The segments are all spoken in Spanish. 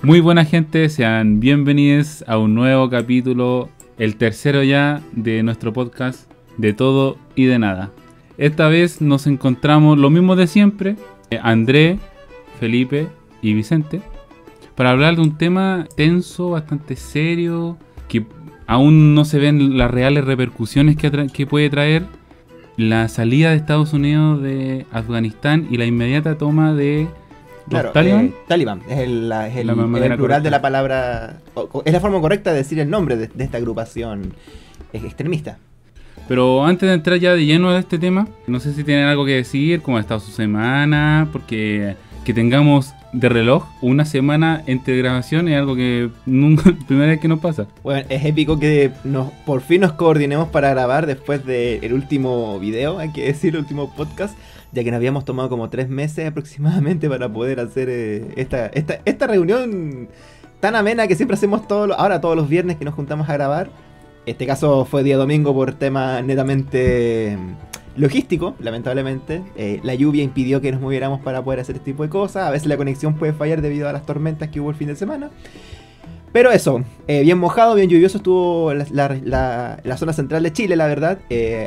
Muy buena gente, sean bienvenidos a un nuevo capítulo, el tercero ya de nuestro podcast de todo y de nada. Esta vez nos encontramos lo mismo de siempre, André, Felipe y Vicente, para hablar de un tema tenso, bastante serio, que aún no se ven las reales repercusiones que puede traer la salida de Estados Unidos de Afganistán y la inmediata toma de los Talibán. Talibán es el plural de la palabra, es la forma correcta de decir el nombre de esta agrupación extremista. Pero antes de entrar ya de lleno a este tema, no sé si tienen algo que decir, cómo ha estado su semana, porque que tengamos de reloj una semana entre grabación es algo que nunca, primera vez que nos pasa. Bueno, es épico que por fin nos coordinemos para grabar después del último video, hay que decir, el último podcast, ya que nos habíamos tomado como 3 meses aproximadamente para poder hacer esta reunión tan amena que siempre hacemos todos los viernes que nos juntamos a grabar. Este caso fue día domingo por tema netamente logístico, lamentablemente. La lluvia impidió que nos moviéramos para poder hacer este tipo de cosas. A veces la conexión puede fallar debido a las tormentas que hubo el fin de semana. Pero eso, bien mojado, bien lluvioso estuvo la zona central de Chile, la verdad.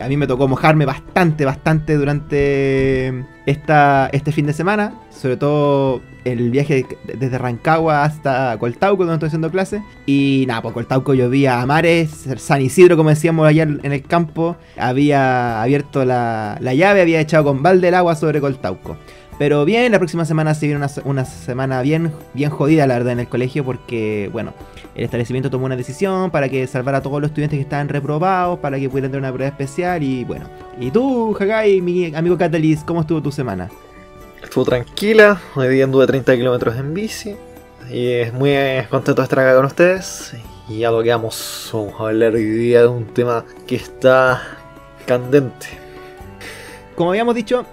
A mí me tocó mojarme bastante durante este fin de semana. Sobre todo el viaje desde Rancagua hasta Coltauco, donde estoy haciendo clase. Y nada, por Coltauco llovía a mares. San Isidro, como decíamos allá en el campo, había abierto la llave, había echado con balde el agua sobre Coltauco. Pero bien, la próxima semana se viene una semana bien jodida, la verdad, en el colegio, porque, bueno, el establecimiento tomó una decisión para que salvara a todos los estudiantes que estaban reprobados, para que pudieran tener una prueba especial, y bueno. Y tú, Hagai, mi amigo Catalyst, ¿cómo estuvo tu semana? Estuvo tranquila, hoy día anduve 30 kilómetros en bici, y es muy contento de estar acá con ustedes, y a lo que vamos a hablar hoy día de un tema que está candente. Como habíamos dicho,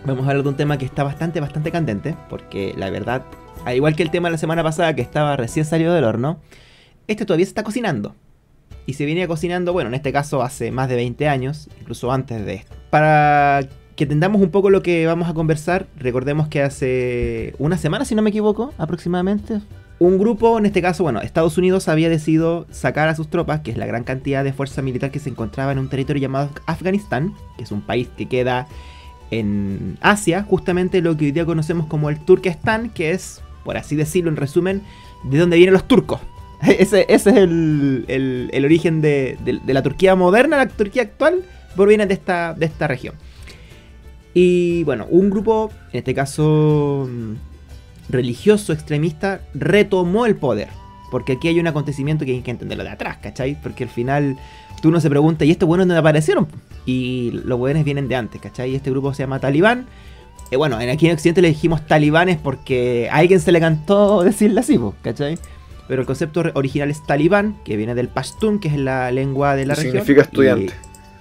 vamos a hablar de un tema que está bastante candente, porque la verdad, al igual que el tema de la semana pasada que estaba recién salido del horno, este todavía se está cocinando. Y se viene cocinando, bueno, en este caso hace más de 20 años, incluso antes de esto. Para que entendamos un poco lo que vamos a conversar, recordemos que hace una semana, si no me equivoco, aproximadamente, un grupo, en este caso, bueno, Estados Unidos había decidido sacar a sus tropas, que es la gran cantidad de fuerza militar que se encontraba en un territorio llamado Afganistán, que es un país que queda en Asia, justamente lo que hoy día conocemos como el Turquestán, que es, por así decirlo en resumen, de donde vienen los turcos. Ese es el origen de la Turquía moderna, la Turquía actual, proviene de esta región. Y bueno, un grupo, en este caso religioso extremista, retomó el poder. Porque aquí hay un acontecimiento que hay que entenderlo de atrás, ¿cachai? Porque al final tú no se pregunta, ¿y estos buenos dónde aparecieron? Y los buenos vienen de antes, ¿cachai? Y este grupo se llama Talibán. Bueno, aquí en Occidente le dijimos talibanes porque a alguien se le cantó decirle así, ¿cachai? Pero el concepto original es talibán, que viene del pashtun, que es la lengua de la región. Significa estudiante.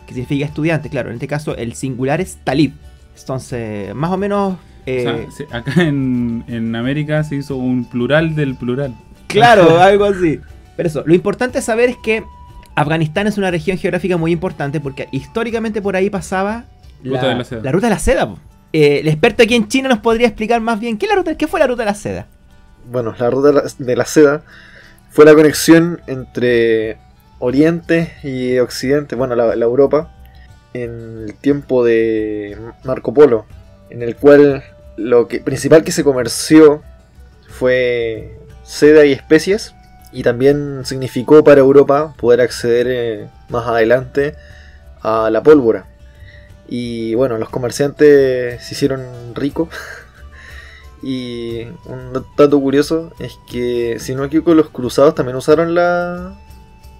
Que significa estudiante, claro. En este caso el singular es talib. Entonces, más o menos... O sea, acá en América se hizo un plural del plural. Claro, algo así. Pero eso, lo importante saber es que Afganistán es una región geográfica muy importante porque históricamente por ahí pasaba la ruta de la seda. El experto aquí en China nos podría explicar más bien qué fue la ruta de la seda. Bueno, la ruta de la seda fue la conexión entre Oriente y Occidente, bueno, la Europa, en el tiempo de Marco Polo, en el cual lo principal que se comerció fue seda y especies, y también significó para Europa poder acceder más adelante a la pólvora. Y bueno, los comerciantes se hicieron ricos. Y un dato curioso es que, si no me equivoco, los cruzados también usaron la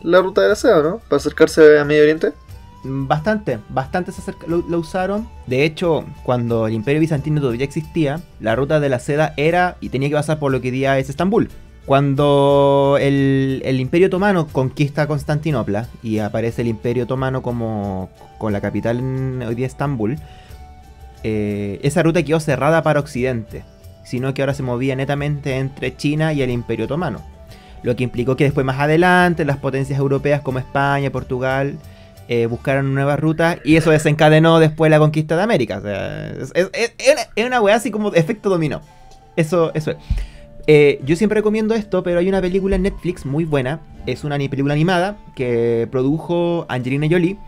ruta de la seda, ¿no? Para acercarse a Medio Oriente. Bastante lo usaron. De hecho, cuando el Imperio Bizantino todavía existía, la ruta de la seda era y tenía que pasar por lo que hoy día es Estambul. Cuando el Imperio Otomano conquista Constantinopla y aparece el Imperio Otomano con la capital hoy día Estambul, esa ruta quedó cerrada para Occidente, sino que ahora se movía netamente entre China y el Imperio Otomano, lo que implicó que después, más adelante, las potencias europeas como España, Portugal, buscaron nuevas rutas, y eso desencadenó después la conquista de América. O sea, es una weá así como de efecto dominó. Eso es. Yo siempre recomiendo esto, pero hay una película en Netflix muy buena. Es una película animada que produjo Angelina Jolie,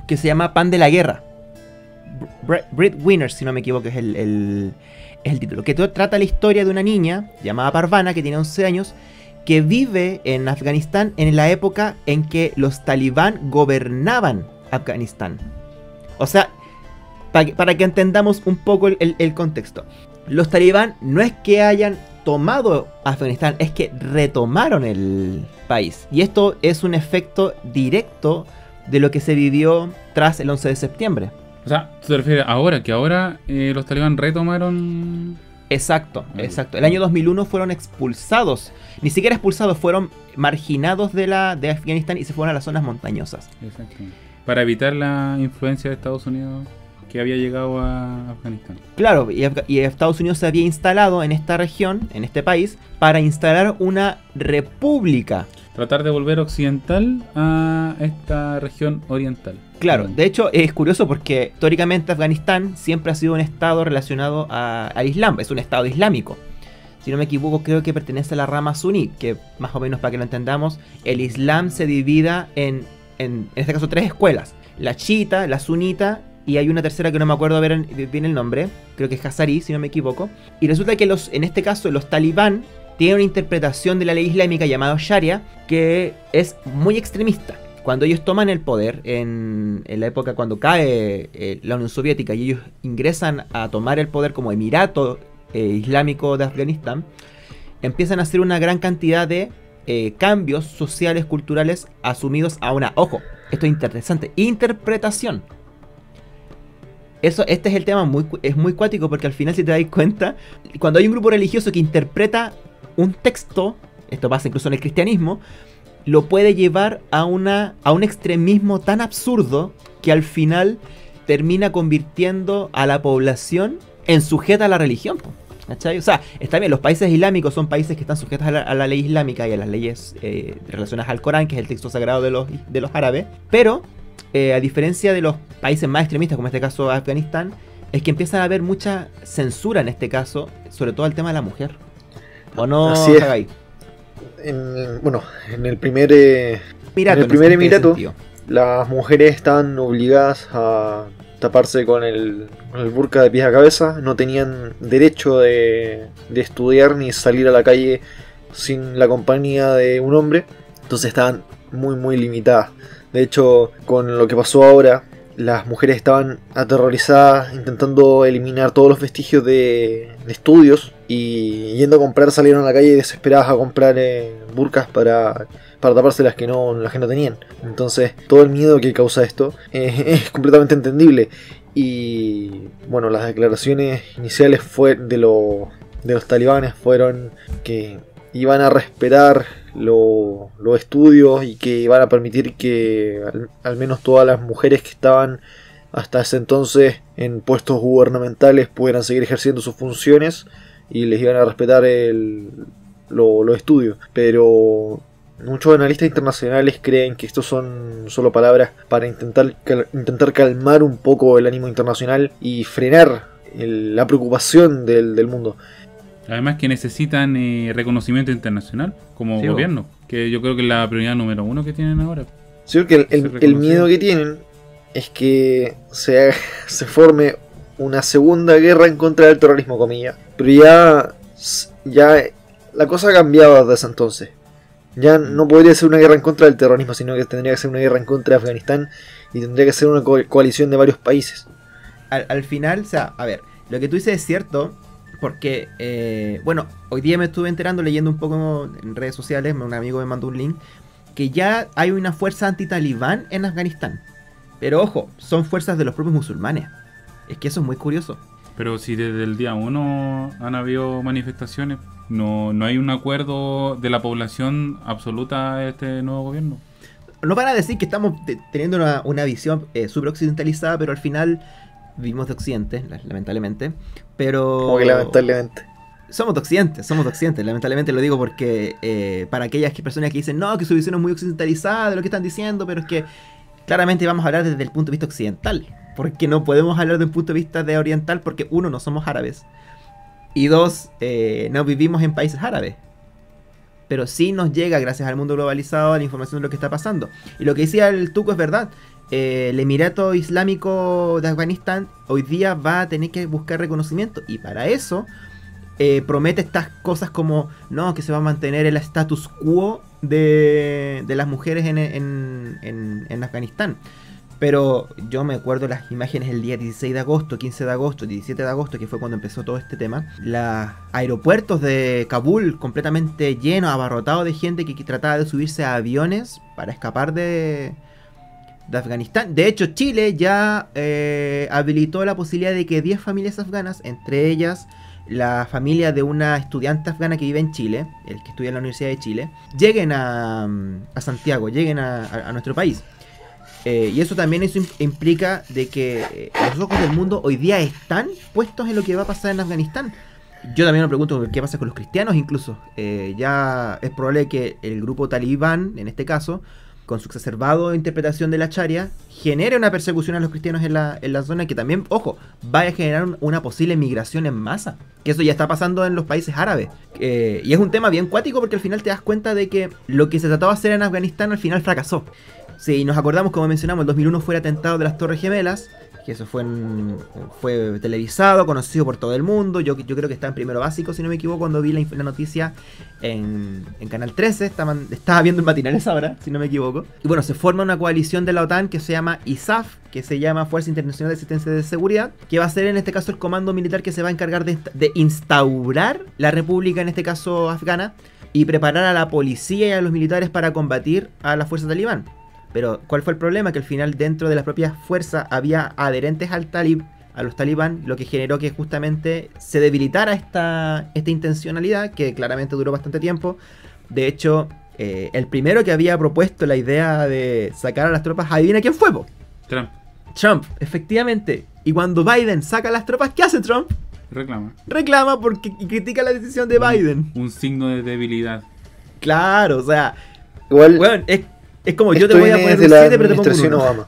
que se llama Pan de la Guerra. Breadwinners, si no me equivoco, es el título. Que trata la historia de una niña llamada Parvana, que tiene 11 años, que vive en Afganistán en la época en que los talibán gobernaban Afganistán. O sea, para que entendamos un poco el contexto. Los talibán no es que hayan tomado Afganistán, es que retomaron el país. Y esto es un efecto directo de lo que se vivió tras el 11 de septiembre. O sea, ¿tú te refieres ahora? Que ahora los talibán retomaron... Exacto, exacto. El año 2001 fueron expulsados. Ni siquiera expulsados, fueron marginados de Afganistán y se fueron a las zonas montañosas. Exacto. Para evitar la influencia de Estados Unidos que había llegado a Afganistán. Claro, y Estados Unidos se había instalado en esta región, en este país, para instalar una república. Tratar de volver occidental a esta región oriental. Claro, de hecho es curioso porque históricamente Afganistán siempre ha sido un estado relacionado al Islam, es un estado islámico. Si no me equivoco, creo que pertenece a la rama suní, que más o menos para que lo entendamos, el Islam se divide en este caso 3 escuelas. La chiita, la sunita y hay una tercera que no me acuerdo bien el nombre, creo que es Hazarí, si no me equivoco. Y resulta que en este caso los talibán tienen una interpretación de la ley islámica llamada Sharia que es muy extremista. Cuando ellos toman el poder, en la época cuando cae la Unión Soviética y ellos ingresan a tomar el poder como Emirato Islámico de Afganistán, empiezan a hacer una gran cantidad de cambios sociales, culturales, asumidos a una, ojo, esto es interesante, interpretación. Este es el tema, es muy cuático porque al final, si te das cuenta, cuando hay un grupo religioso que interpreta un texto, esto pasa incluso en el cristianismo, lo puede llevar a un extremismo tan absurdo que al final termina convirtiendo a la población en sujeta a la religión, ¿cachai? O sea, está bien, los países islámicos son países que están sujetos a la ley islámica y a las leyes relacionadas al Corán, que es el texto sagrado de los árabes, pero a diferencia de los países más extremistas, como en este caso Afganistán, es que empieza a haber mucha censura en este caso, sobre todo el tema de la mujer. ¿O no, Hagai? En el primer Emirato, las mujeres estaban obligadas a taparse con el burka de pies a cabeza, no tenían derecho de estudiar ni salir a la calle sin la compañía de un hombre, entonces estaban muy limitadas. De hecho, con lo que pasó ahora, las mujeres estaban aterrorizadas intentando eliminar todos los vestigios de estudios y yendo a comprar, salieron a la calle desesperadas a comprar burkas para taparse las que no tenían. Entonces todo el miedo que causa esto es completamente entendible. Y bueno, las declaraciones iniciales de los talibanes fueron que iban a respetar los estudios y que iban a permitir que al menos todas las mujeres que estaban hasta ese entonces en puestos gubernamentales pudieran seguir ejerciendo sus funciones y les iban a respetar los estudios. Pero muchos analistas internacionales creen que estos son solo palabras para intentar calmar un poco el ánimo internacional y frenar la preocupación del mundo. Además que necesitan reconocimiento internacional como gobierno, que yo creo que es la prioridad número 1 que tienen ahora. Sí, porque el miedo que tienen es que se forme una segunda guerra en contra del terrorismo, comillas. Pero ya la cosa ha cambiado desde ese entonces. Ya no podría ser una guerra en contra del terrorismo, sino que tendría que ser una guerra en contra de Afganistán y tendría que ser una coalición de varios países. Al final, o sea, a ver, lo que tú dices es cierto. Porque, hoy día me estuve enterando, leyendo un poco en redes sociales, un amigo me mandó un link, que ya hay una fuerza anti-talibán en Afganistán. Pero ojo, son fuerzas de los propios musulmanes. Es que eso es muy curioso. Pero si desde el día 1 han habido manifestaciones, no hay un acuerdo de la población absoluta a este nuevo gobierno. No van a decir que estamos teniendo una visión súper occidentalizada, pero al final vivimos de Occidente, lamentablemente. Pero como que lamentablemente somos de Occidente, lamentablemente lo digo porque para aquellas personas que dicen no, que su visión es muy occidentalizada de lo que están diciendo, pero es que claramente vamos a hablar desde el punto de vista occidental, porque no podemos hablar desde un punto de vista de oriental, porque uno, no somos árabes, Y dos, no vivimos en países árabes. Pero sí nos llega, gracias al mundo globalizado, la información de lo que está pasando. Y lo que decía el Tuco es verdad. El Emirato Islámico de Afganistán hoy día va a tener que buscar reconocimiento. Y para eso promete estas cosas como no, que se va a mantener el status quo de las mujeres en Afganistán. Pero yo me acuerdo las imágenes el día 16 de agosto, 15 de agosto, 17 de agosto, que fue cuando empezó todo este tema. Los aeropuertos de Kabul completamente llenos, abarrotados de gente que trataba de subirse a aviones para escapar de Afganistán. De hecho, Chile ya habilitó la posibilidad de que 10 familias afganas, entre ellas la familia de una estudiante afgana que vive en Chile, el que estudia en la Universidad de Chile, lleguen a Santiago, lleguen a nuestro país. Y eso también implica de que los ojos del mundo hoy día están puestos en lo que va a pasar en Afganistán. Yo también me pregunto qué pasa con los cristianos incluso. Ya es probable que el grupo talibán, en este caso, con su exacerbado interpretación de la Sharia, genere una persecución a los cristianos en la zona que también, ojo, vaya a generar una posible migración en masa. Que eso ya está pasando en los países árabes. Y es un tema bien cuático porque al final te das cuenta de que lo que se trataba de hacer en Afganistán al final fracasó. Si nos acordamos, como mencionamos, el 2001 fue el atentado de las Torres Gemelas, que eso fue televisado, conocido por todo el mundo. Yo creo que está en primero básico, si no me equivoco, cuando vi la noticia en Canal 13. Estaba viendo el matinal esa hora, si no me equivoco. Y bueno, se forma una coalición de la OTAN que se llama ISAF, que se llama Fuerza Internacional de Asistencia de Seguridad, que va a ser en este caso el comando militar que se va a encargar de instaurar la república, en este caso afgana, y preparar a la policía y a los militares para combatir a la fuerza talibán. Pero, ¿cuál fue el problema? Que al final dentro de las propias fuerzas había adherentes a los talibán, lo que generó que justamente se debilitara esta intencionalidad, que claramente duró bastante tiempo. De hecho, el primero que había propuesto la idea de sacar a las tropas, adivina quién fue, po. Trump, efectivamente. Y cuando Biden saca a las tropas, ¿qué hace Trump? Reclama porque y critica la decisión de Biden. Un signo de debilidad. Claro, o sea, igual, bueno, es como yo te voy a poner un 7, pero te pongo un 1. Obama.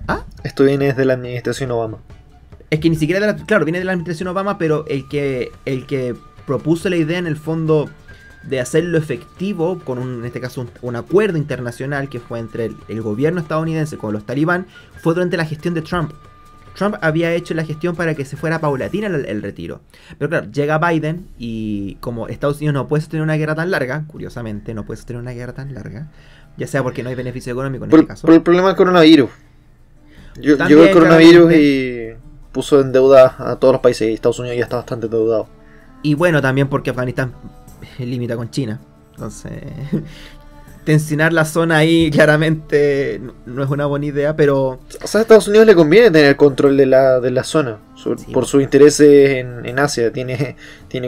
¿Ah? Esto viene desde la administración Obama. Es que ni siquiera claro, viene de la administración Obama, pero el que propuso la idea en el fondo de hacerlo efectivo con en este caso un acuerdo internacional que fue entre el gobierno estadounidense con los talibán, fue durante la gestión de Trump. Trump había hecho la gestión para que se fuera paulatina el retiro. Pero claro, llega Biden y como Estados Unidos no puede sostener una guerra tan larga, curiosamente no puede sostener una guerra tan larga, ya sea porque no hay beneficio económico en este caso. Por el problema del coronavirus. Llegó el coronavirus y puso en deuda a todos los países y Estados Unidos ya está bastante endeudado. Y bueno, también porque Afganistán limita con China. Entonces, tensionar la zona ahí claramente no es una buena idea, pero... O sea, a Estados Unidos le conviene tener el control de la zona. Sí, por sus intereses en Asia. Tiene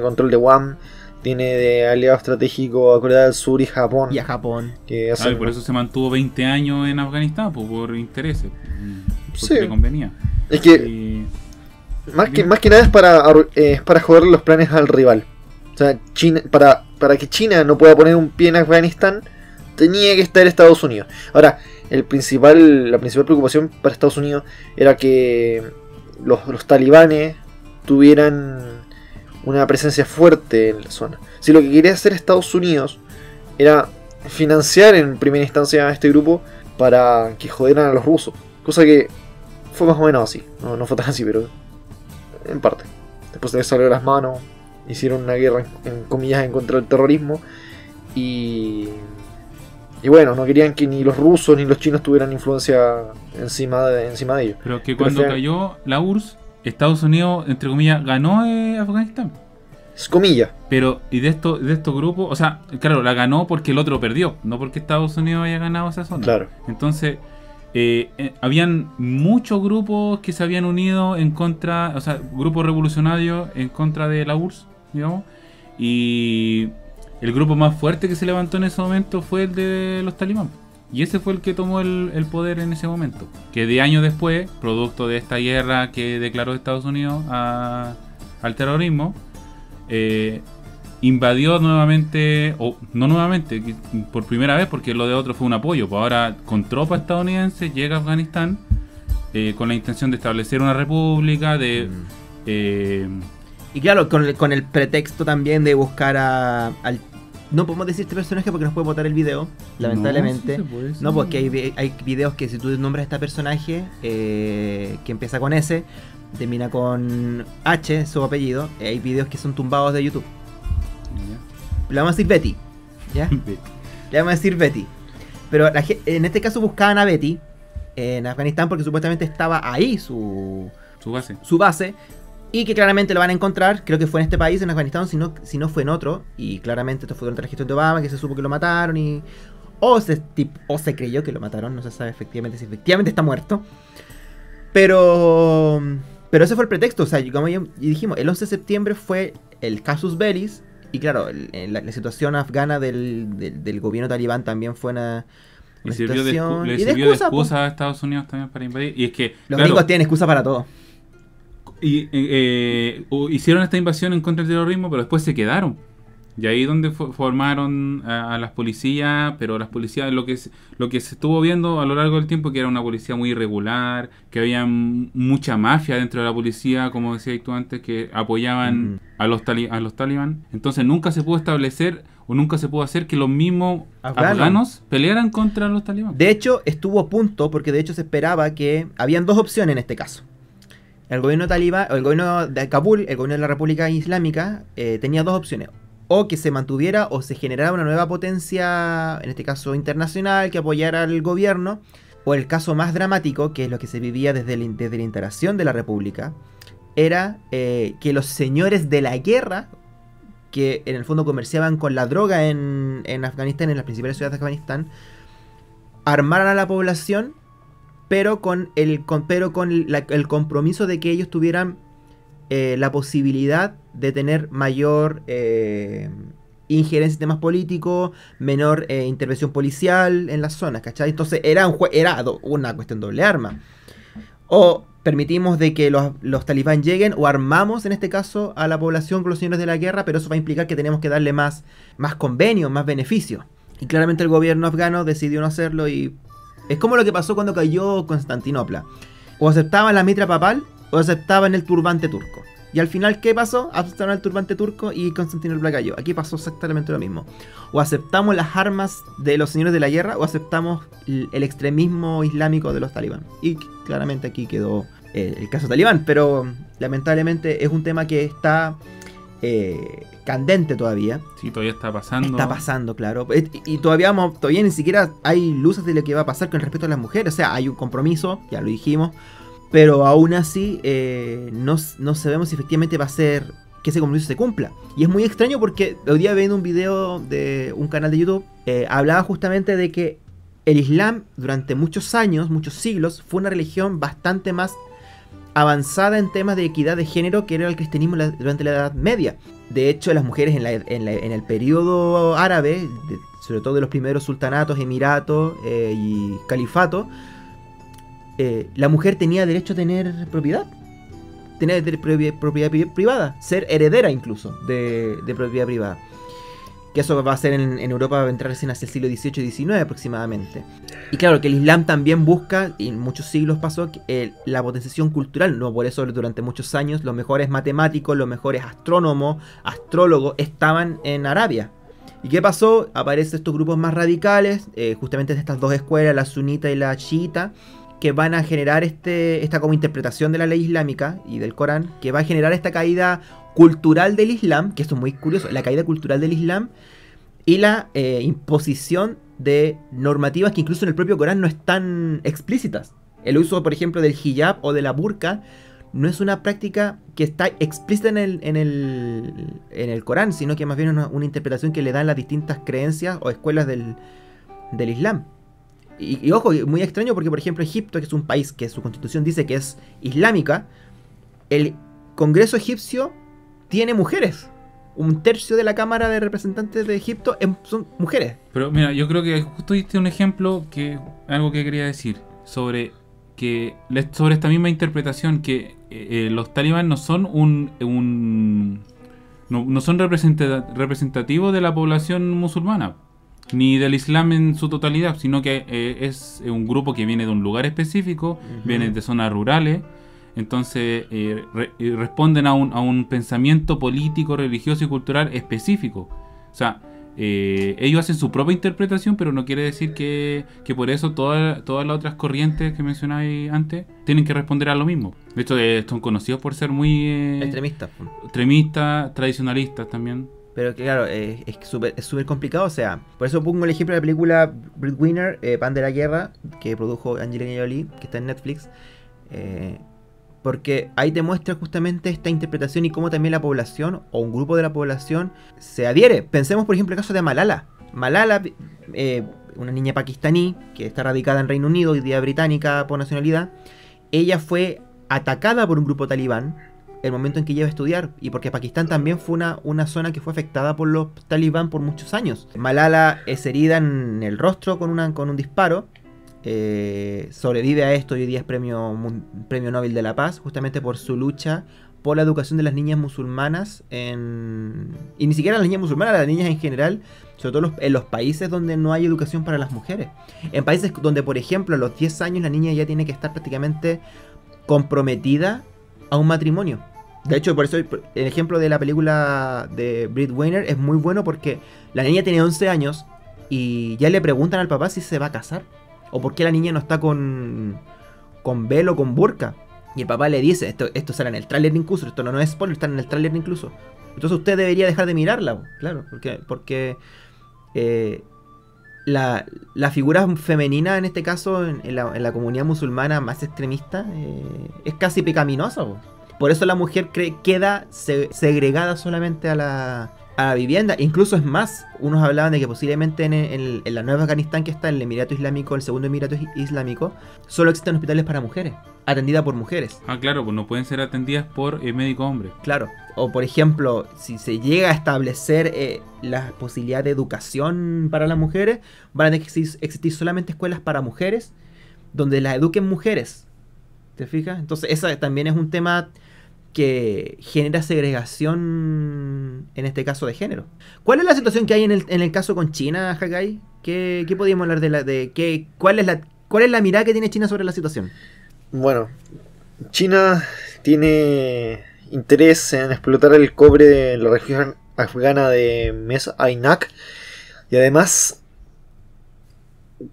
control de Guam. Tiene de aliado estratégico a Corea del Sur y Japón. Y a Japón. Que por eso se mantuvo 20 años en Afganistán, por intereses. Porque sí. Le convenía. Es que más que nada es para joder los planes al rival. O sea, China, para que China no pueda poner un pie en Afganistán, tenía que estar Estados Unidos. Ahora, la principal preocupación para Estados Unidos era que los talibanes tuvieran una presencia fuerte en la zona. Si lo que quería hacer Estados Unidos era financiar en primera instancia a este grupo para que jodieran a los rusos. Cosa que fue más o menos así. No fue tan así, pero en parte. Después se les salió de las manos. Hicieron una guerra en comillas en contra del terrorismo. Y bueno, no querían que ni los rusos ni los chinos tuvieran influencia encima de ellos. Pero que cuando cayó la URSS, Estados Unidos, entre comillas, ganó Afganistán. Es comillas. Pero, y de estos grupos, o sea, claro, la ganó porque el otro perdió, no porque Estados Unidos haya ganado esa zona. Claro. Entonces, habían muchos grupos que se habían unido en contra, o sea, grupos revolucionarios en contra de la URSS, digamos, y el grupo más fuerte que se levantó en ese momento fue el de los talibán. Y ese fue el que tomó el poder en ese momento. Que de años después, producto de esta guerra que declaró Estados Unidos al terrorismo, invadió nuevamente, o no nuevamente, por primera vez, porque lo de otro fue un apoyo. Pues ahora, con tropas estadounidenses, llega a Afganistán con la intención de establecer una república, Y claro, con el pretexto también de buscar al... No podemos decir este personaje porque nos puede botar el video, lamentablemente. No, sí se puede, sí. No, porque hay videos que si tú nombras a este personaje, que empieza con S, termina con H, su apellido, hay videos que son tumbados de YouTube. Le vamos a decir Betty, ¿ya? Le vamos a decir Betty. Pero en este caso buscaban a Betty en Afganistán porque supuestamente estaba ahí su base. Y que claramente lo van a encontrar, creo que fue en este país, en Afganistán, si no fue en otro. Y claramente esto fue durante la gestión de Obama, que se supo que lo mataron y... O se creyó que lo mataron, no se sabe efectivamente si efectivamente está muerto. Pero ese fue el pretexto, o sea, como ya dijimos, el 11 de septiembre fue el casus bellis. Y claro, la situación afgana del gobierno talibán también fue una situación... Le sirvió de excusa a Estados Unidos también para invadir. Y es que... Los gringos tienen excusa para todo. Y hicieron esta invasión en contra del terrorismo, pero después se quedaron. Y ahí donde formaron a las policías, pero las policías, lo que se estuvo viendo a lo largo del tiempo, que era una policía muy irregular, que había mucha mafia dentro de la policía, como decías tú antes, que apoyaban a los talibán. Entonces nunca se pudo establecer o nunca se pudo hacer que los mismos afganos pelearan contra los talibán. De hecho, estuvo a punto, porque de hecho se esperaba que... Habían dos opciones en este caso. El gobierno talibán, o el gobierno de Kabul, el gobierno de la República Islámica, tenía dos opciones. O que se mantuviera o se generara una nueva potencia, en este caso internacional, que apoyara al gobierno. O el caso más dramático, que es lo que se vivía desde la integración de la República, era que los señores de la guerra, que en el fondo comerciaban con la droga en Afganistán, en las principales ciudades de Afganistán, armaran a la población, pero con el compromiso de que ellos tuvieran la posibilidad de tener mayor injerencia en temas políticos, menor intervención policial en las zonas, ¿cachai? Entonces era una cuestión doble arma. O permitimos de que los talibán lleguen, o armamos en este caso a la población con los señores de la guerra, pero eso va a implicar que tenemos que darle más convenios, más beneficios. Y claramente el gobierno afgano decidió no hacerlo y... Es como lo que pasó cuando cayó Constantinopla. O aceptaban la mitra papal o aceptaban el turbante turco. Y al final, ¿qué pasó? Aceptaron el turbante turco y Constantinopla cayó. Aquí pasó exactamente lo mismo. O aceptamos las armas de los señores de la guerra o aceptamos el extremismo islámico de los talibán. Y claramente aquí quedó el caso talibán. Pero lamentablemente es un tema que está candente todavía. Sí, todavía está pasando. Está pasando, claro. Y todavía ni siquiera hay luces de lo que va a pasar con respecto a las mujeres. O sea, hay un compromiso, ya lo dijimos. Pero aún así no sabemos si efectivamente va a ser que ese compromiso se cumpla. Y es muy extraño porque hoy día viendo un video de un canal de YouTube, hablaba justamente de que el Islam durante muchos años, muchos siglos, fue una religión bastante más avanzada en temas de equidad de género que era el cristianismo durante la Edad Media. De hecho, las mujeres en el periodo árabe, sobre todo de los primeros sultanatos, emiratos y califatos, la mujer tenía derecho a tener propiedad. Tener propiedad privada. Ser heredera incluso de propiedad privada. Que eso va a ser en Europa, va a entrar recién hacia el siglo XVIII y XIX aproximadamente. Y claro, que el Islam también busca, y en muchos siglos pasó, la potenciación cultural. No por eso durante muchos años los mejores matemáticos, los mejores astrónomos, astrólogos estaban en Arabia. ¿Y qué pasó? Aparecen estos grupos más radicales, justamente de estas dos escuelas, la sunita y la chiita, que van a generar esta como interpretación de la ley islámica y del Corán, que va a generar esta caída cultural del Islam, que esto es muy curioso, la caída cultural del Islam y la imposición de normativas que incluso en el propio Corán no están explícitas. El uso, por ejemplo, del hijab o de la burka no es una práctica que está explícita en el Corán, sino que más bien es una interpretación que le dan las distintas creencias o escuelas del Islam. Y ojo, muy extraño porque, por ejemplo, Egipto, que es un país que su constitución dice que es islámica, el Congreso egipcio tiene mujeres. Un tercio de la Cámara de Representantes de Egipto son mujeres. Pero mira, yo creo que justo diste un ejemplo, algo que quería decir, sobre esta misma interpretación, que los talibán no son no son representativos de la población musulmana, ni del Islam en su totalidad, sino que es un grupo que viene de un lugar específico, viene de zonas rurales. Entonces y responden a un pensamiento político, religioso y cultural específico. O sea, ellos hacen su propia interpretación, pero no quiere decir que por eso todas las otras corrientes que mencionabais antes tienen que responder a lo mismo. De hecho, son conocidos por ser muy extremistas, tradicionalistas también. Pero que claro, es súper complicado, o sea, por eso pongo el ejemplo de la película Breadwinner, Pan de la Guerra, que produjo Angelina Jolie, que está en Netflix, porque ahí te muestra justamente esta interpretación y cómo también la población, o un grupo de la población, se adhiere. Pensemos por ejemplo el caso de Malala. Malala, una niña pakistaní, que está radicada en Reino Unido, hoy día británica por nacionalidad, ella fue atacada por un grupo talibán el momento en que ella iba a estudiar, y porque Pakistán también fue una zona que fue afectada por los talibán por muchos años. Malala es herida en el rostro con un disparo, sobrevive a esto y hoy día es premio Nobel de la Paz, justamente por su lucha por la educación de las niñas musulmanas, y ni siquiera las niñas musulmanas, las niñas en general, sobre todo en los países donde no hay educación para las mujeres. En países donde, por ejemplo, a los 10 años la niña ya tiene que estar prácticamente comprometida a un matrimonio. De hecho, por eso el ejemplo de la película de Breadwinner es muy bueno, porque la niña tiene 11 años y ya le preguntan al papá si se va a casar, o por qué la niña no está con velo, con burka. Y el papá le dice, esto sale en el tráiler incluso, esto no es spoiler, está en el tráiler incluso. Entonces usted debería dejar de mirarla, claro, porque la figura femenina en este caso en la comunidad musulmana más extremista es casi pecaminosa. Por eso la mujer queda segregada solamente a la vivienda. Incluso es más, unos hablaban de que posiblemente en la nueva Afganistán, que está en el Emirato Islámico, el segundo Emirato Islámico, solo existen hospitales para mujeres, atendidas por mujeres. Ah, claro, pues no pueden ser atendidas por médicos hombres. Claro. O por ejemplo, si se llega a establecer la posibilidad de educación para las mujeres, van a tener que existir solamente escuelas para mujeres, donde las eduquen mujeres. ¿Te fijas? Entonces ese también es un tema que genera segregación, en este caso de género. ¿Cuál es la situación que hay en el caso con China, Hakai? ¿Qué podríamos hablar cuál es la mirada que tiene China sobre la situación? Bueno, China tiene interés en explotar el cobre de la región afgana de Mes Aynak, y además,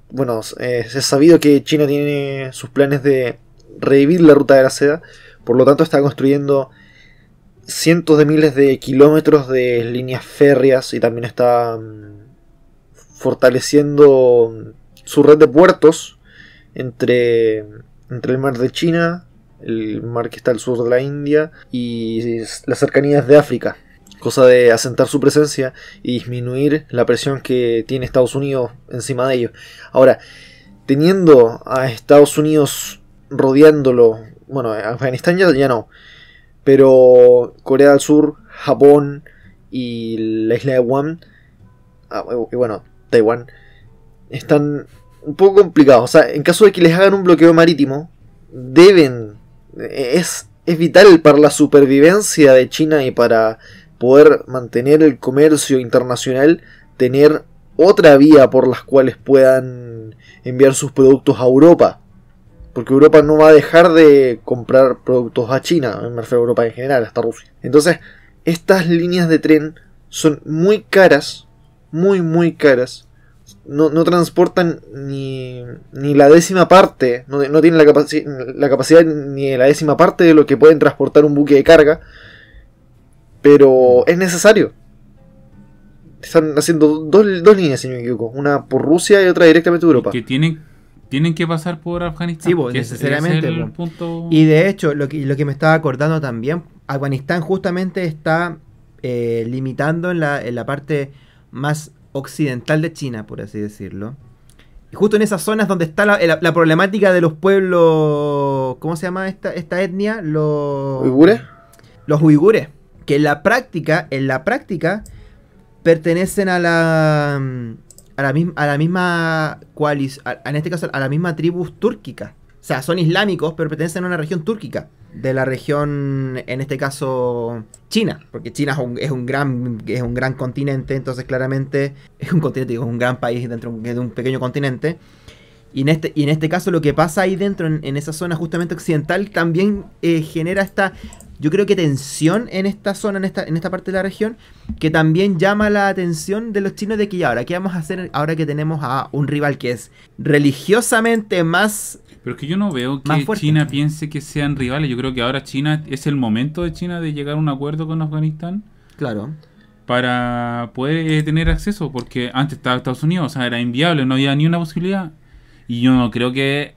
bueno, es sabido que China tiene sus planes de revivir la ruta de la seda. Por lo tanto, está construyendo cientos de miles de kilómetros de líneas férreas y también está fortaleciendo su red de puertos entre el mar de China, el mar que está al sur de la India y las cercanías de África. Cosa de asentar su presencia y disminuir la presión que tiene Estados Unidos encima de ellos. Ahora, teniendo a Estados Unidos rodeándolo, bueno, Afganistán ya no, pero Corea del Sur, Japón y la isla de Guam, y bueno, Taiwán, están un poco complicados. O sea, en caso de que les hagan un bloqueo marítimo, es vital para la supervivencia de China y para poder mantener el comercio internacional, tener otra vía por las cuales puedan enviar sus productos a Europa. Porque Europa no va a dejar de comprar productos a China, me refiero a Europa en general, hasta Rusia. Entonces, estas líneas de tren son muy caras, muy caras. No transportan ni la décima parte, no tienen la capacidad ni de la décima parte de lo que pueden transportar un buque de carga. Pero es necesario. Están haciendo dos líneas, si no me equivoco. Una por Rusia y otra directamente a Europa. Que tienen que pasar por Afganistán. Sí, necesariamente. Es el punto... Y de hecho, lo que me estaba acordando también, Afganistán justamente está limitando en la parte más occidental de China, por así decirlo. Y justo en esas zonas donde está la problemática de los pueblos... ¿Cómo se llama esta etnia? ¿Uigures? Los uigures. Que en la práctica pertenecen a la misma coalición, en este caso a la misma tribu túrquica. O sea, son islámicos, pero pertenecen a una región túrquica. De la región, en este caso, China. Porque China es un gran continente, entonces claramente es un continente, es un gran país dentro de un pequeño continente. Y en este caso lo que pasa ahí dentro, en esa zona justamente occidental, también genera esta, yo creo que tensión en esta zona, en esta parte de la región, que también llama la atención de los chinos de que ya, ahora, ¿qué vamos a hacer ahora que tenemos a un rival que es religiosamente más... Pero es que yo no veo Más que fuerte. China piense que sean rivales. Yo creo que ahora China es el momento de China de llegar a un acuerdo con Afganistán Claro. para poder tener acceso, porque antes estaba Estados Unidos, o sea, era inviable, no había ni una posibilidad. Y yo no creo que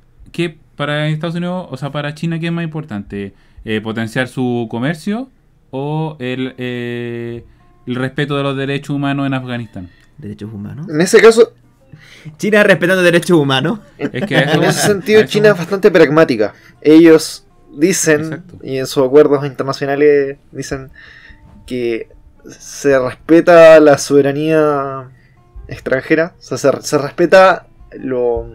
para Estados Unidos, o sea, para China, ¿qué es más importante? ¿Potenciar su comercio o el respeto de los derechos humanos en Afganistán? Derechos humanos. En ese caso, China respetando derechos humanos. Es que a eso- en ese a sentido, eso- China es bastante pragmática. Ellos dicen, Exacto. y en sus acuerdos internacionales dicen que se respeta la soberanía extranjera, o sea, se respeta lo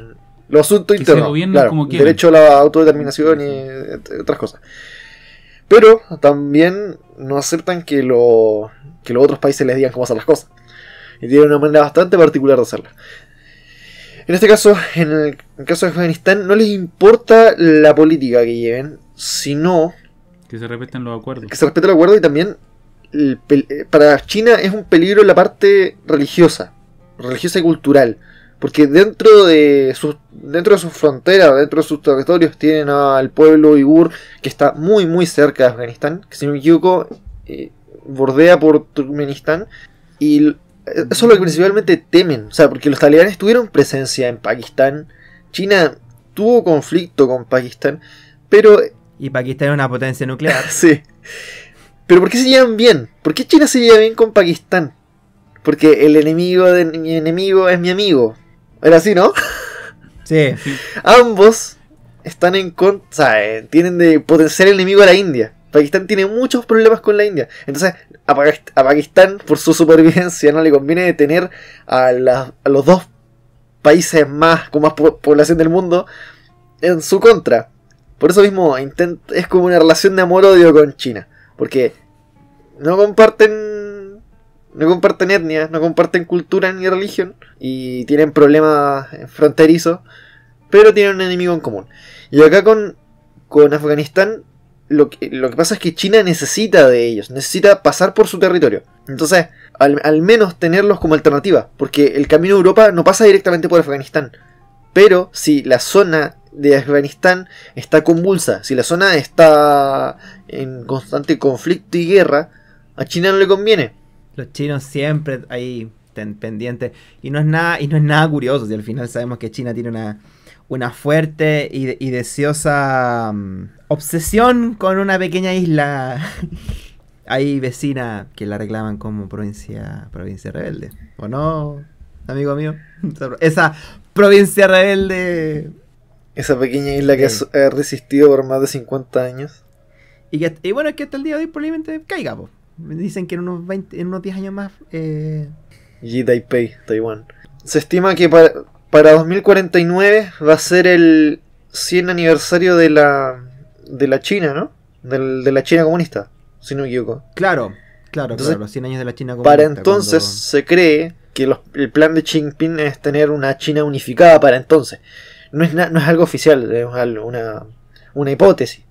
asunto Que se interno, gobiernen claro, como el quieran. derecho a la autodeterminación y otras cosas. Pero también no aceptan que los otros países les digan cómo hacer las cosas. Y tienen una manera bastante particular de hacerlas. En este caso, en el caso de Afganistán, no les importa la política que lleven, sino que se respeten los acuerdos. que se respete el acuerdo y también para China es un peligro la parte religiosa y cultural. Porque dentro de sus fronteras, dentro de sus territorios, tienen al pueblo uigur que está muy muy cerca de Afganistán, que si no me equivoco bordea por Turkmenistán, y eso es lo que principalmente temen, o sea, porque los talibanes tuvieron presencia en Pakistán, China tuvo conflicto con Pakistán, pero Y Pakistán es una potencia nuclear. sí, pero ¿por qué se llevan bien? ¿Por qué China se lleva bien con Pakistán? Porque el enemigo de mi enemigo es mi amigo. Era así, ¿no? Sí. Ambos están en contra, o sea, tienen de potenciar enemigo a la India. Pakistán tiene muchos problemas con la India. Entonces, a Pakistán, por su supervivencia, no le conviene detener a los dos países más con más población del mundo en su contra. Por eso mismo es como una relación de amor-odio con China. Porque no comparten etnias, no comparten cultura ni religión. Y tienen problemas fronterizos. Pero tienen un enemigo en común. Y acá con Afganistán, lo que pasa es que China necesita de ellos. Necesita pasar por su territorio. Entonces, al menos tenerlos como alternativa. Porque el camino a Europa no pasa directamente por Afganistán. Pero si la zona de Afganistán está convulsa, si la zona está en constante conflicto y guerra, a China no le conviene. Los chinos siempre ahí pendientes. Y no es nada curioso. Si al final sabemos que China tiene una fuerte y deseosa obsesión con una pequeña isla ahí vecina que la reclaman como provincia rebelde. ¿O no, amigo mío? Esa provincia rebelde. Esa pequeña isla que ha resistido por más de 50 años. Y bueno, es que hasta el día de hoy probablemente caiga, po. Dicen que en unos 10 años más... Y Taipei, Taiwán. Se estima que para 2049 va a ser el 100 aniversario de la China, ¿no? De la China comunista, si no me equivoco. Claro, Entonces, los 100 años de la China comunista. Para entonces se cree que el plan de Xi Jinping es tener una China unificada para entonces. No es algo oficial, es una hipótesis.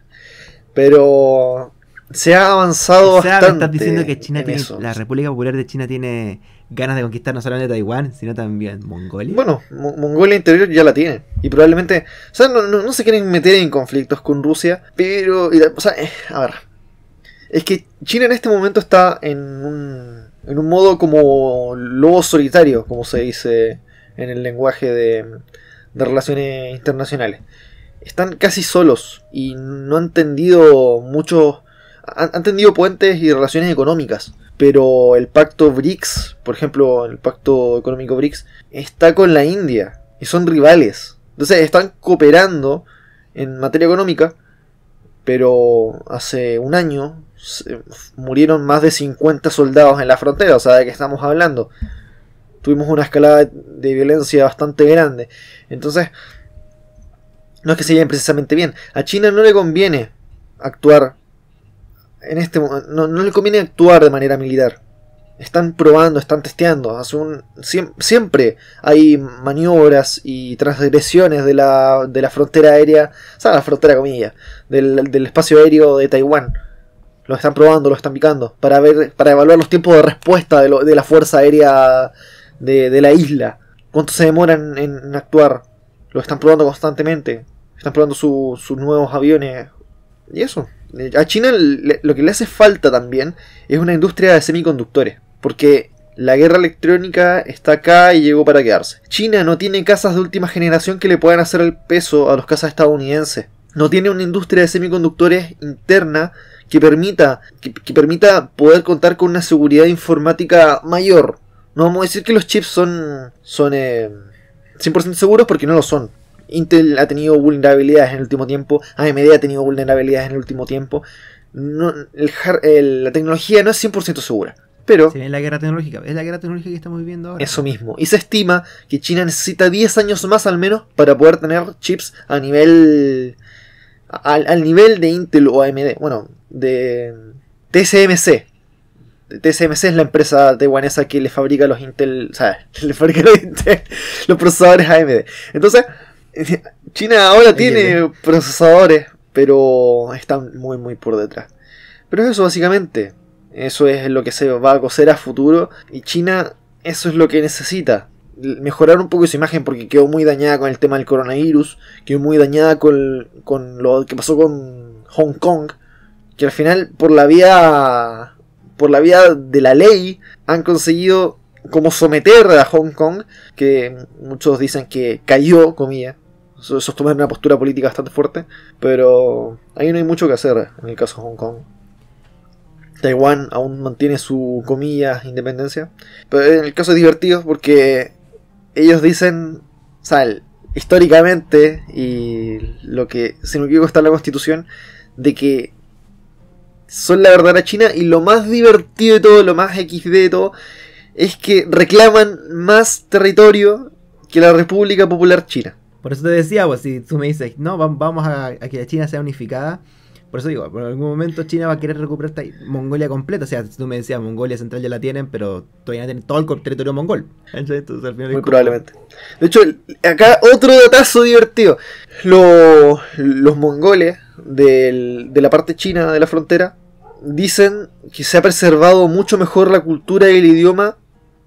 Pero se ha avanzado O sea, bastante. me estás diciendo que China en tiene, eso. la República Popular de China tiene ganas de conquistar no solamente Taiwán, sino también Mongolia. Bueno, Mongolia Interior ya la tiene. Y probablemente... O sea, no se quieren meter en conflictos con Rusia. Pero... O sea, a ver. Es que China en este momento está en un modo como lobo solitario, como se dice en el lenguaje de relaciones internacionales. Están casi solos y no han tendido mucho... Han tendido puentes y relaciones económicas. Pero el pacto BRICS, por ejemplo, el pacto económico BRICS, está con la India y son rivales. Entonces están cooperando en materia económica, pero hace un año murieron más de 50 soldados en la frontera. O sea, ¿de qué estamos hablando? Tuvimos una escalada de violencia bastante grande. Entonces, no es que se lleven precisamente bien. A China no le conviene actuar en este momento, no le conviene actuar de manera militar. Están probando, están testeando. Siempre hay maniobras y transgresiones de la frontera aérea, o sea, la frontera comillas, del espacio aéreo de Taiwán. Lo están probando, lo están picando, para evaluar los tiempos de respuesta de la fuerza aérea de la isla. Cuánto se demoran en actuar. Lo están probando constantemente. Están probando sus nuevos aviones. Y eso. A China lo que le hace falta también es una industria de semiconductores. Porque la guerra electrónica está acá y llegó para quedarse. China no tiene casas de última generación que le puedan hacer el peso a las casas estadounidenses. No tiene una industria de semiconductores interna que permita poder contar con una seguridad informática mayor. No vamos a decir que los chips son 100% seguros, porque no lo son. Intel ha tenido vulnerabilidades en el último tiempo, AMD ha tenido vulnerabilidades en el último tiempo. La tecnología no es 100% segura. Pero sí, es la guerra tecnológica que estamos viviendo ahora. Eso mismo. Y se estima que China necesita 10 años más al menos para poder tener chips a nivel... al nivel de Intel o AMD. Bueno, de TSMC. TSMC es la empresa taiwanesa que le fabrica los Intel... O sea, le fabrica los procesadores AMD. Entonces, China ahora tiene procesadores, pero están muy muy por detrás. Pero eso básicamente... Eso es lo que se va a coser a futuro. Y China, eso es lo que necesita. Mejorar un poco su imagen, porque quedó muy dañada con el tema del coronavirus. Quedó muy dañada con lo que pasó con Hong Kong. Que al final, por la vía de la ley, han conseguido como someter a Hong Kong. Que muchos dicen que cayó, comillas. Eso es tomar una postura política bastante fuerte. Pero ahí no hay mucho que hacer en el caso de Hong Kong. Taiwán aún mantiene su, comillas, independencia. Pero en el caso es divertido porque ellos dicen, o sea, históricamente, y lo que, si no me equivoco, está en la Constitución, de que son la verdadera China, y lo más divertido de todo, lo más XD de todo, es que reclaman más territorio que la República Popular China. Por eso te decía, pues, si tú me dices, no, vamos a que la China sea unificada. Por eso digo, en algún momento China va a querer recuperar Mongolia completa. O sea, tú me decías, Mongolia Central ya la tienen, pero todavía no tienen todo el territorio mongol. Entonces, al final muy probablemente. De hecho, acá otro datazo divertido. Los mongoles de la parte china de la frontera dicen que se ha preservado mucho mejor la cultura y el idioma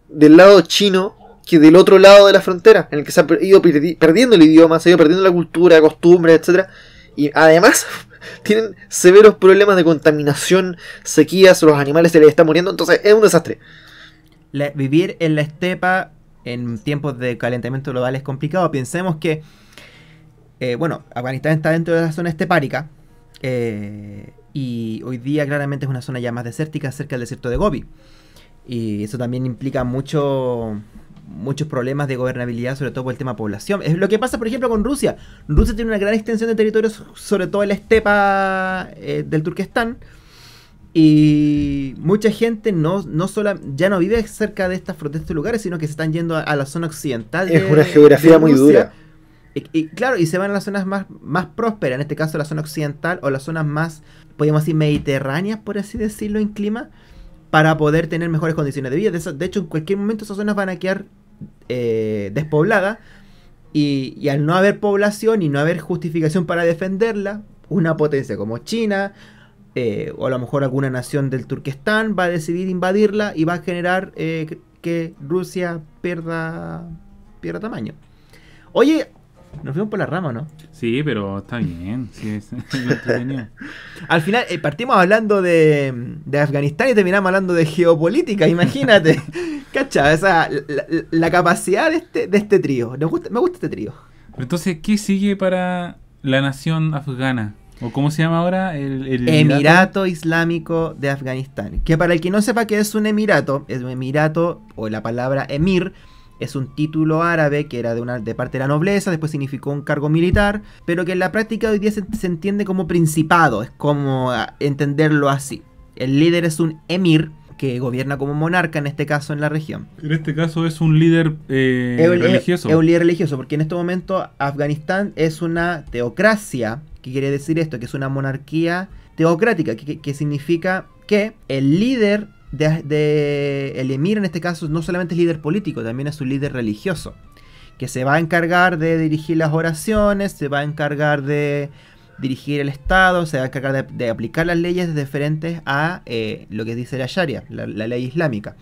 del lado chino que del otro lado de la frontera, en el que se ha ido perdiendo el idioma, se ha ido perdiendo la cultura, costumbres, etc. Y además... tienen severos problemas de contaminación, sequías, los animales se les están muriendo, entonces es un desastre. Vivir en la estepa en tiempos de calentamiento global es complicado. Pensemos que, Afganistán está dentro de la zona estepárica, y hoy día claramente es una zona ya más desértica, cerca del desierto de Gobi. Y eso también implica muchos problemas de gobernabilidad, sobre todo por el tema población. Es lo que pasa, por ejemplo, con Rusia. Rusia tiene una gran extensión de territorios, sobre todo en la estepa del Turquestán, y mucha gente ya no vive cerca de estos lugares, sino que se están yendo a la zona occidental. Es una geografía muy dura. Y claro, y se van a las zonas más prósperas, en este caso la zona occidental, o las zonas más, podríamos decir, mediterráneas, por así decirlo, en clima, para poder tener mejores condiciones de vida. De hecho, en cualquier momento esas zonas van a quedar despobladas, y al no haber población y no haber justificación para defenderla, una potencia como China, o a lo mejor alguna nación del Turquestán, va a decidir invadirla y va a generar que Rusia pierda tamaño. Oye, nos fuimos por la rama, ¿no? Sí, pero está bien. Sí, es entretenido. Al final partimos hablando de Afganistán y terminamos hablando de geopolítica, imagínate. ¿Cachai? O sea, la capacidad de este trío. Me gusta este trío. Entonces, ¿qué sigue para la nación afgana? ¿O cómo se llama ahora? El Emirato Islámico de Afganistán. Que para el que no sepa qué es un emirato, o la palabra emir, es un título árabe que era de parte de la nobleza, después significó un cargo militar, pero que en la práctica hoy día se entiende como principado, es como entenderlo así. El líder es un emir, que gobierna como monarca, en este caso en la región. En este caso es un líder religioso. Es un líder religioso, porque en este momento Afganistán es una teocracia. ¿Qué quiere decir esto? Que es una monarquía teocrática, que significa que el líder el emir en este caso no solamente es líder político, también es un líder religioso, que se va a encargar de dirigir las oraciones, se va a encargar de dirigir el Estado, se va a encargar de aplicar las leyes diferentes a lo que dice la Sharia, la ley islámica.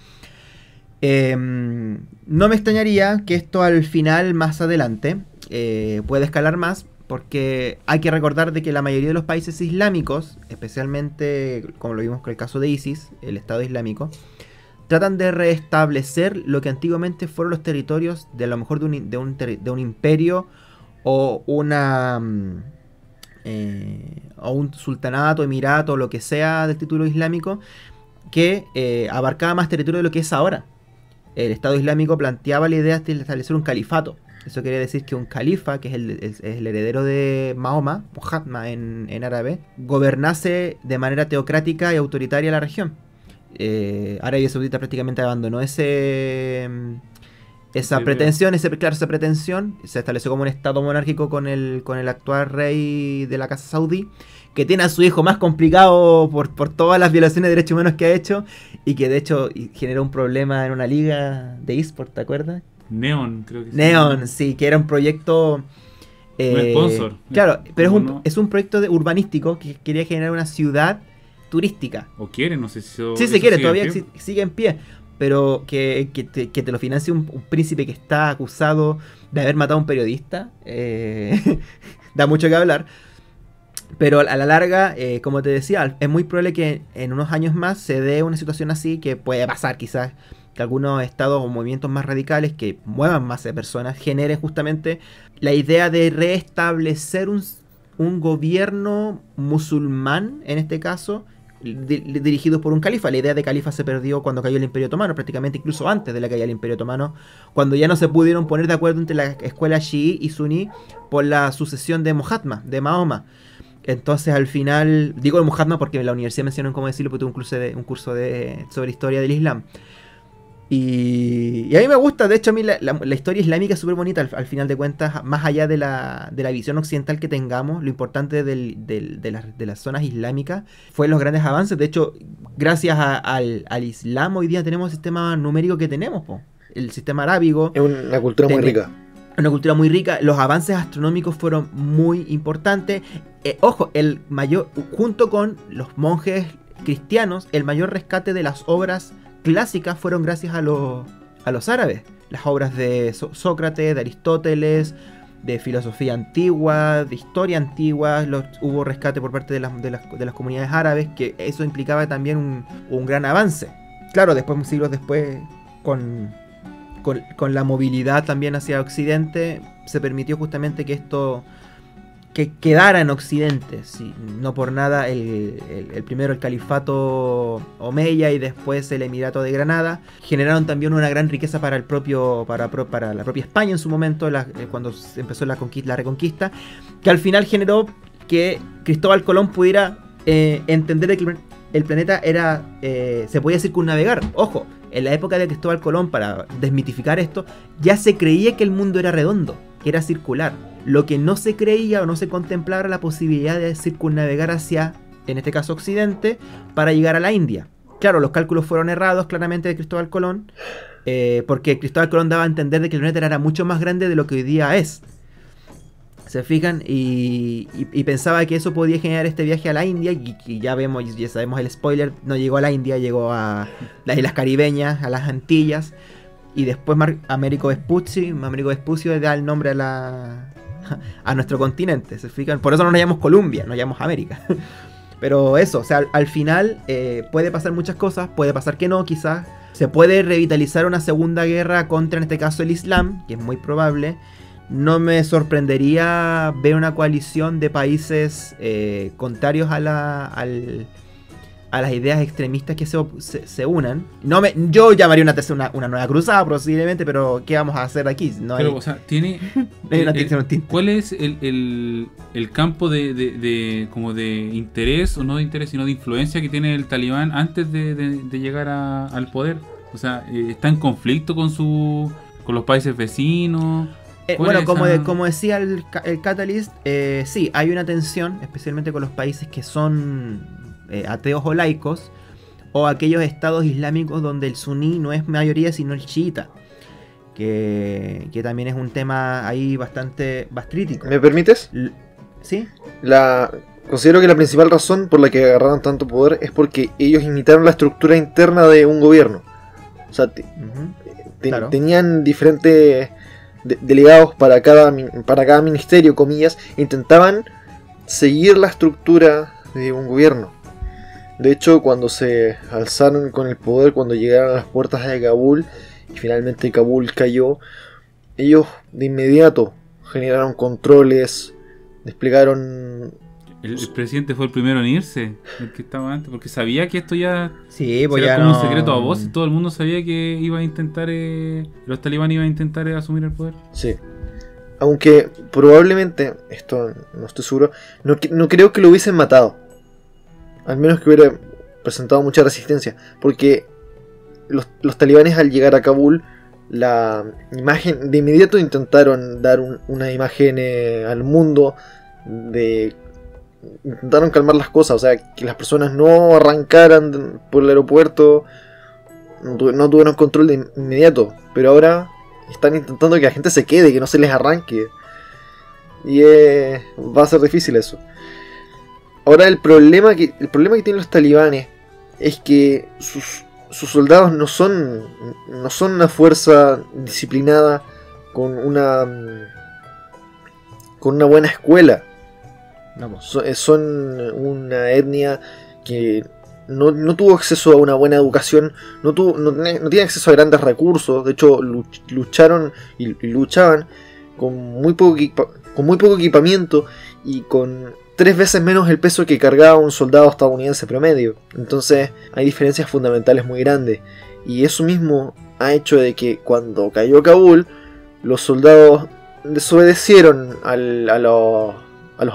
No me extrañaría que esto al final, más adelante, pueda escalar más, porque hay que recordar de que la mayoría de los países islámicos, especialmente como lo vimos con el caso de ISIS, el Estado Islámico, tratan de restablecer lo que antiguamente fueron los territorios de a lo mejor de un imperio o o un sultanato, emirato, lo que sea del título islámico, que abarcaba más territorio de lo que es ahora. El Estado Islámico planteaba la idea de establecer un califato. Eso quiere decir que un califa, que es el heredero de Mahoma, Muhammad en árabe, gobernase de manera teocrática y autoritaria la región. Arabia Saudita prácticamente abandonó esa pretensión, esa pretensión. Se estableció como un estado monárquico con el actual rey de la casa saudí, que tiene a su hijo más complicado por todas las violaciones de derechos humanos que ha hecho, y que de hecho generó un problema en una liga de eSport, ¿te acuerdas? Neon, creo que sí. Neon, sí, que era un proyecto... un sponsor. Claro, pero No. es un proyecto urbanístico que quería generar una ciudad turística. O quiere, no sé si eso... Sí, eso se quiere, sigue en todavía pie. sigue en pie. Pero que te lo financie un príncipe que está acusado de haber matado a un periodista, da mucho que hablar. Pero a la larga, como te decía, es muy probable que en unos años más se dé una situación así, que puede pasar quizás, que algunos estados o movimientos más radicales que muevan más de personas generen justamente la idea de restablecer un gobierno musulmán, en este caso, dirigidos por un califa. La idea de califa se perdió cuando cayó el Imperio Otomano, prácticamente incluso antes de la caída del Imperio Otomano, cuando ya no se pudieron poner de acuerdo entre la escuela chií y suní por la sucesión de Muhammad, de Mahoma. Entonces al final, digo de Muhammad porque en la universidad mencionan cómo decirlo, porque tuve un curso sobre historia del Islam. Y a mí me gusta, de hecho a mí la historia islámica es súper bonita al final de cuentas, más allá de la visión occidental que tengamos. Lo importante de las zonas islámicas fue los grandes avances. De hecho, gracias al Islam hoy día tenemos el sistema numérico que tenemos, el sistema arábigo. Es una cultura muy rica. Una cultura muy rica. Los avances astronómicos fueron muy importantes. Ojo, junto con los monjes cristianos, el mayor rescate de las obras clásicas fueron gracias a los árabes. Las obras de Sócrates, de Aristóteles, de filosofía antigua, de historia antigua, hubo rescate por parte de las comunidades árabes, que eso implicaba también un gran avance. Claro, siglos después, con la movilidad también hacia Occidente, se permitió justamente que esto quedara en Occidente. Sí, no por nada primero el califato omeya y después el emirato de Granada generaron también una gran riqueza para la propia España en su momento, cuando empezó la reconquista, que al final generó que Cristóbal Colón pudiera entender que el planeta se podía circunnavegar. Ojo, en la época de Cristóbal Colón, para desmitificar esto, ya se creía que el mundo era redondo, que era circular. Lo que no se creía o no se contemplaba era la posibilidad de circunnavegar hacia, en este caso, Occidente, para llegar a la India. Claro, los cálculos fueron errados claramente de Cristóbal Colón, porque Cristóbal Colón daba a entender de que el planeta era mucho más grande de lo que hoy día es. ¿Se fijan? Y pensaba que eso podía generar este viaje a la India, y ya sabemos el spoiler, no llegó a la India, llegó a las Islas Caribeñas, a las Antillas, y después Américo Vespucio da el nombre a nuestro continente. ¿Se fijan? Por eso no nos llamamos Columbia, nos llamamos América. Pero eso, o sea, al final puede pasar muchas cosas, puede pasar que no, quizás. Se puede revitalizar una segunda guerra contra, en este caso, el Islam, que es muy probable. No me sorprendería ver una coalición de países contrarios a las ideas extremistas que se unan. Yo llamaría una nueva cruzada posiblemente, pero ¿qué vamos a hacer aquí? O sea, tiene... ¿Cuál es el campo como de interés, o no de interés, sino de influencia que tiene el talibán antes de llegar al poder? O sea, ¿está en conflicto con los países vecinos? Bueno, como decía el Catalyst, sí, hay una tensión, especialmente con los países que son ateos o laicos, o aquellos estados islámicos donde el suní no es mayoría sino el chiita, que también es un tema ahí bastante crítico. ¿Me permites? ¿Sí? Considero que la principal razón por la que agarraron tanto poder es porque ellos imitaron la estructura interna de un gobierno. O sea, Claro. tenían diferentes delegados para cada ministerio, comillas, e intentaban seguir la estructura de un gobierno. De hecho, cuando se alzaron con el poder, cuando llegaron a las puertas de Kabul y finalmente Kabul cayó, ellos de inmediato generaron controles, desplegaron... El presidente fue el primero en irse, el que estaba antes, porque sabía que esto ya Sí, pues era ya como no... un secreto a voces, todo el mundo sabía que iba a intentar, los talibanes iban a intentar asumir el poder. Sí. Aunque probablemente, esto no estoy seguro, no creo que lo hubiesen matado. Al menos que hubiera presentado mucha resistencia. Porque los talibanes al llegar a Kabul, la imagen, de inmediato intentaron dar una imagen al mundo de... Intentaron calmar las cosas, o sea, que las personas no arrancaran por el aeropuerto, no tuvieron control de inmediato, pero ahora están intentando que la gente se quede, que no se les arranque, y va a ser difícil eso. Ahora el problema que tienen los talibanes es que sus soldados no son una fuerza disciplinada con una buena escuela. No, pues. Son una etnia que no tuvo acceso a una buena educación, no tiene acceso a grandes recursos. De hecho, lucharon y luchaban con muy poco equipamiento y con 3 veces menos el peso que cargaba un soldado estadounidense promedio. Entonces hay diferencias fundamentales muy grandes, y eso mismo ha hecho de que cuando cayó Kabul, los soldados desobedecieron a los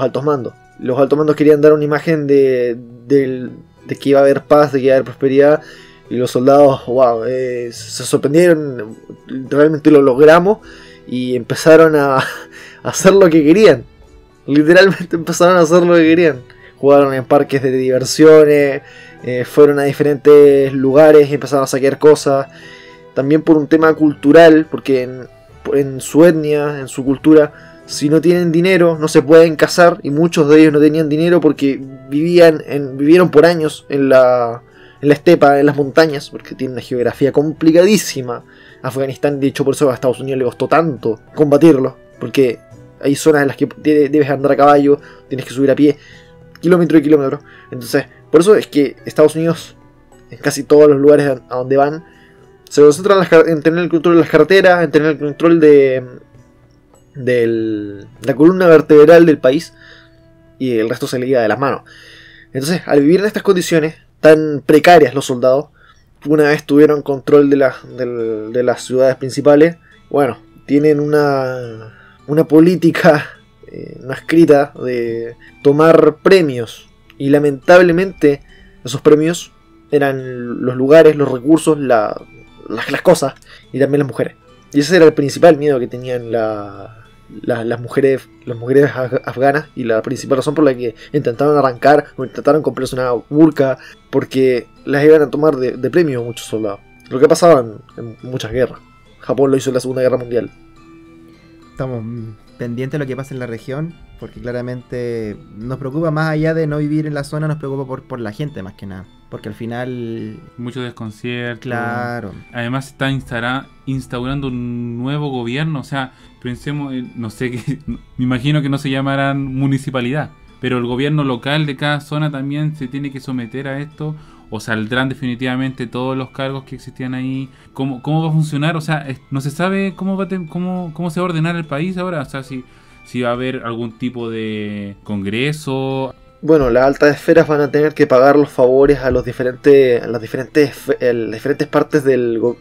altos mandos. Los altos mandos querían dar una imagen de que iba a haber paz, de que iba a haber prosperidad, y los soldados, wow, se sorprendieron, realmente lo logramos, y empezaron a hacer lo que querían. Literalmente empezaron a hacer lo que querían. Jugaron en parques de diversiones, fueron a diferentes lugares y empezaron a saquear cosas. También por un tema cultural, porque en su etnia, en su cultura, si no tienen dinero no se pueden casar, y muchos de ellos no tenían dinero porque vivieron por años en la estepa, en las montañas, porque tiene una geografía complicadísima. Afganistán, de hecho, por eso a Estados Unidos le costó tanto combatirlo, porque hay zonas en las que debes andar a caballo, tienes que subir a pie, kilómetro y kilómetro. Entonces, por eso es que Estados Unidos, en casi todos los lugares a donde van, se concentran en tener el control de las carreteras, en tener el control de la columna vertebral del país, y el resto se le iba de las manos. Entonces, al vivir en estas condiciones tan precarias, los soldados, una vez tuvieron control de las ciudades principales, bueno, tienen una política no escrita de tomar premios, y lamentablemente esos premios eran los lugares, los recursos, las cosas, y también las mujeres. Y ese era el principal miedo que tenían las mujeres afganas, y la principal razón por la que intentaron arrancar o intentaron comprarse una burka, porque las iban a tomar de premio muchos soldados. Lo que pasaba en muchas guerras. Japón lo hizo en la Segunda Guerra Mundial. Estamos pendientes de lo que pasa en la región, porque claramente nos preocupa, más allá de no vivir en la zona, nos preocupa por la gente más que nada, porque al final... Mucho desconcierto. Claro. Además se está instaurando un nuevo gobierno, o sea, pensemos, no sé, me imagino que no se llamarán municipalidad, pero el gobierno local de cada zona también se tiene que someter a esto, o saldrán definitivamente todos los cargos que existían ahí. ¿Cómo va a funcionar? O sea, no se sabe cómo se va a ordenar el país ahora, o sea, si va a haber algún tipo de congreso. Bueno, las altas esferas van a tener que pagar los favores a las diferentes partes del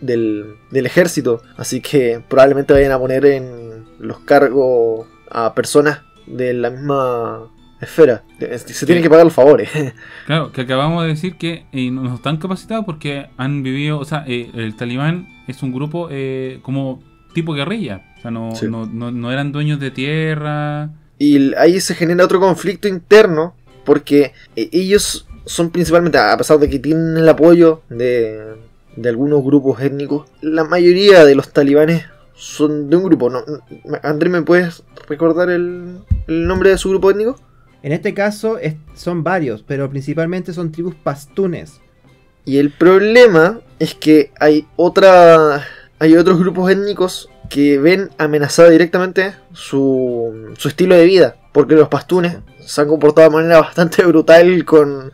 ejército. Así que probablemente vayan a poner en los cargos a personas de la misma esfera. Se tienen que pagar los favores. Claro, que acabamos de decir que no están capacitados porque han vivido, o sea, el talibán es un grupo como tipo guerrilla. O sea, no eran dueños de tierra. Y ahí se genera otro conflicto interno, porque ellos son principalmente, a pesar de que tienen el apoyo de algunos grupos étnicos, la mayoría de los talibanes son de un grupo. ¿No? Andrés, ¿me puedes recordar el nombre de su grupo étnico? En este caso son varios, pero principalmente son tribus pastunes. Y el problema es que hay otros grupos étnicos que ven amenazada directamente su estilo de vida. Porque los pastunes se han comportado de manera bastante brutal con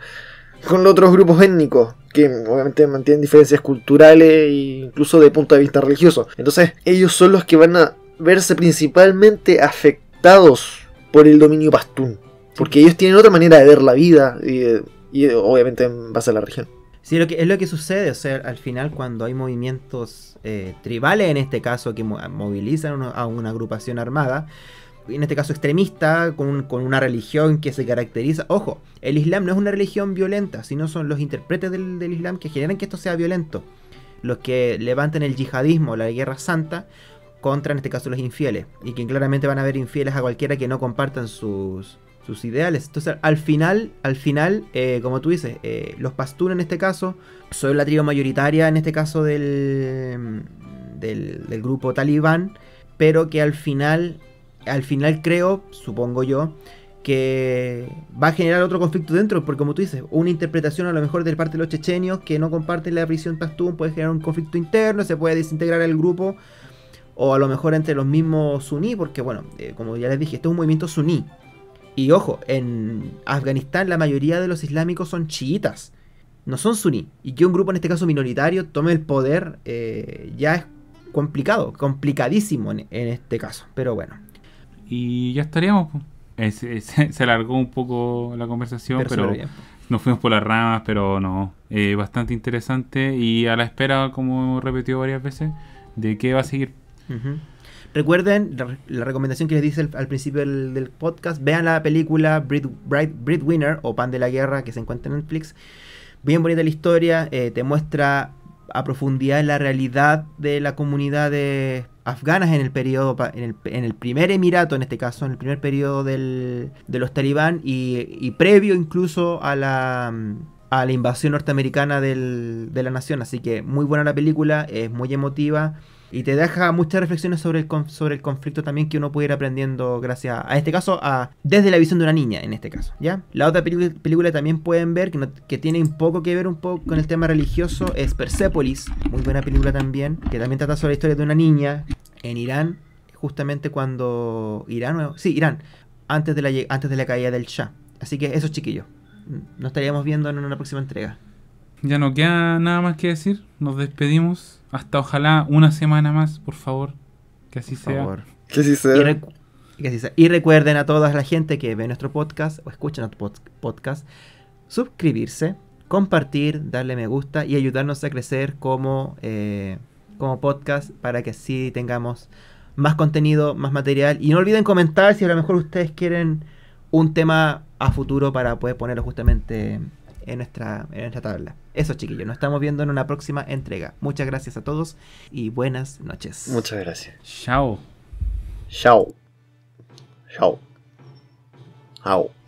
otros grupos étnicos, que obviamente mantienen diferencias culturales e incluso de punto de vista religioso. Entonces ellos son los que van a verse principalmente afectados por el dominio pastún. Porque ellos tienen otra manera de ver la vida y obviamente en base a la religión. Sí, es lo que sucede, o sea, al final cuando hay movimientos tribales, en este caso, que movilizan a una agrupación armada, en este caso extremista, con una religión que se caracteriza... Ojo, el Islam no es una religión violenta, sino son los intérpretes del Islam que generan que esto sea violento. Los que levantan el yihadismo, la guerra santa, contra, en este caso, los infieles. Y que claramente van a ver infieles a cualquiera que no compartan sus ideales. Entonces, al final, como tú dices, los pastunes en este caso son la tribu mayoritaria, en este caso del grupo talibán, pero que al final creo, supongo yo, que va a generar otro conflicto dentro, porque como tú dices, una interpretación a lo mejor de parte de los chechenios que no comparten la visión pastún puede generar un conflicto interno, se puede desintegrar el grupo, o a lo mejor entre los mismos suní, porque bueno, como ya les dije, este es un movimiento suní. Y ojo, en Afganistán la mayoría de los islámicos son chiitas, no son suní. Y que un grupo, en este caso minoritario, tome el poder ya es complicadísimo en este caso. Pero bueno. Y ya estaríamos. Se alargó un poco la conversación, pero nos fuimos por las ramas, pero no. Bastante interesante y a la espera, como hemos repetido varias veces, de qué va a seguir. Uh-huh. Recuerden la recomendación que les dice al principio del podcast. Vean la película Breadwinner o Pan de la Guerra, que se encuentra en Netflix. Bien bonita la historia, te muestra a profundidad la realidad de la comunidad de afganas en el periodo, en el primer emirato, en este caso, en el primer periodo de los talibán y previo incluso a la invasión norteamericana de la nación. Así que muy buena la película, es muy emotiva. Y te deja muchas reflexiones sobre el conflicto también que uno puede ir aprendiendo gracias a este caso, desde la visión de una niña en este caso, ¿ya? La otra película también pueden ver que tiene un poco que ver con el tema religioso es Persepolis, muy buena película también, que también trata sobre la historia de una niña en Irán, justamente cuando Irán, antes de la caída del Shah. Así que eso, chiquillos, nos estaríamos viendo en una próxima entrega. Ya no queda nada más que decir. Nos despedimos. Hasta ojalá una semana más, por favor. Que así sea. Que así sea. Y recuerden a toda la gente que ve nuestro podcast o escucha nuestro podcast, suscribirse, compartir, darle me gusta y ayudarnos a crecer como podcast para que así tengamos más contenido, más material. Y no olviden comentar si a lo mejor ustedes quieren un tema a futuro para poder ponerlo justamente en nuestra tabla. Eso, chiquillos, nos estamos viendo en una próxima entrega. Muchas gracias a todos y buenas noches. Muchas gracias. Chao. Chao. Chao. Chao.